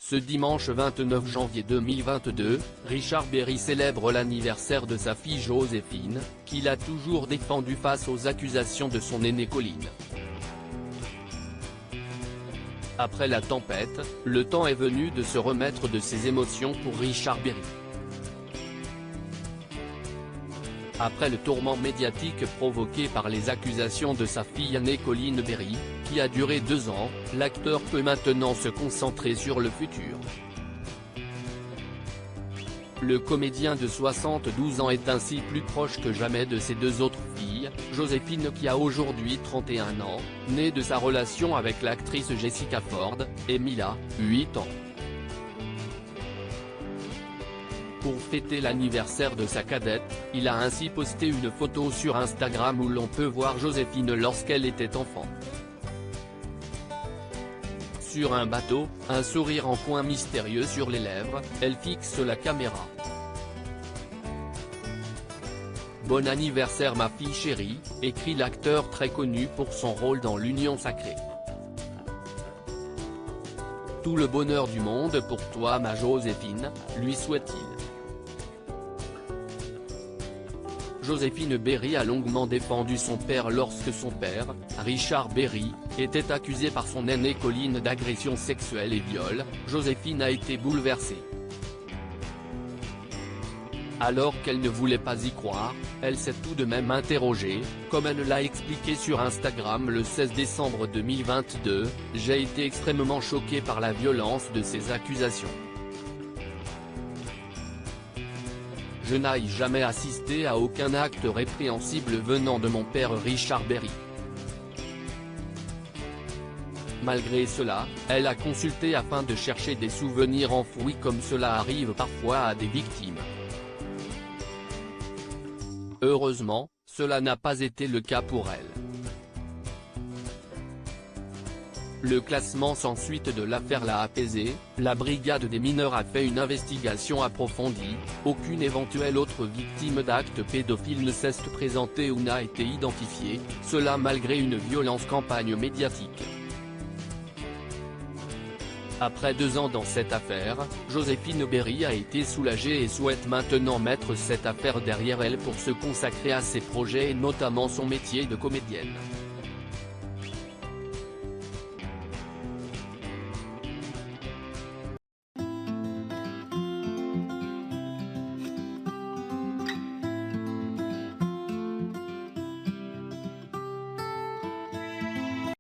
Ce dimanche 29 janvier 2022, Richard Berry célèbre l'anniversaire de sa fille Joséphine, qu'il a toujours défendue face aux accusations de son aînée Colline. Après la tempête, le temps est venu de se remettre de ses émotions pour Richard Berry. Après le tourment médiatique provoqué par les accusations de sa fille aînée Colline Berry, qui a duré 2 ans, l'acteur peut maintenant se concentrer sur le futur. Le comédien de 72 ans est ainsi plus proche que jamais de ses 2 autres filles, Joséphine qui a aujourd'hui 31 ans, née de sa relation avec l'actrice Jessica Ford, et Mila, 8 ans. Pour fêter l'anniversaire de sa cadette, il a ainsi posté une photo sur Instagram où l'on peut voir Joséphine lorsqu'elle était enfant. Sur un bateau, un sourire en coin mystérieux sur les lèvres, elle fixe la caméra. Bon anniversaire ma fille chérie, écrit l'acteur très connu pour son rôle dans l'Union sacrée. Tout le bonheur du monde pour toi ma Joséphine, lui souhaite-t-il. Joséphine Berry a longuement défendu son père lorsque son père, Richard Berry, était accusé par son aînée Colline d'agression sexuelle et viol. Joséphine a été bouleversée. Alors qu'elle ne voulait pas y croire, elle s'est tout de même interrogée, comme elle l'a expliqué sur Instagram le 16 décembre 2022, « J'ai été extrêmement choquée par la violence de ces accusations. Je n'ai jamais assisté à aucun acte répréhensible venant de mon père Richard Berry. Malgré cela, elle a consulté afin de chercher des souvenirs enfouis comme cela arrive parfois à des victimes. Heureusement, cela n'a pas été le cas pour elle. Le classement sans suite de l'affaire l'a apaisé, la brigade des mineurs a fait une investigation approfondie, aucune éventuelle autre victime d'actes pédophiles ne s'est présentée ou n'a été identifiée, cela malgré une violente campagne médiatique. Après 2 ans dans cette affaire, Joséphine Berry a été soulagée et souhaite maintenant mettre cette affaire derrière elle pour se consacrer à ses projets et notamment son métier de comédienne.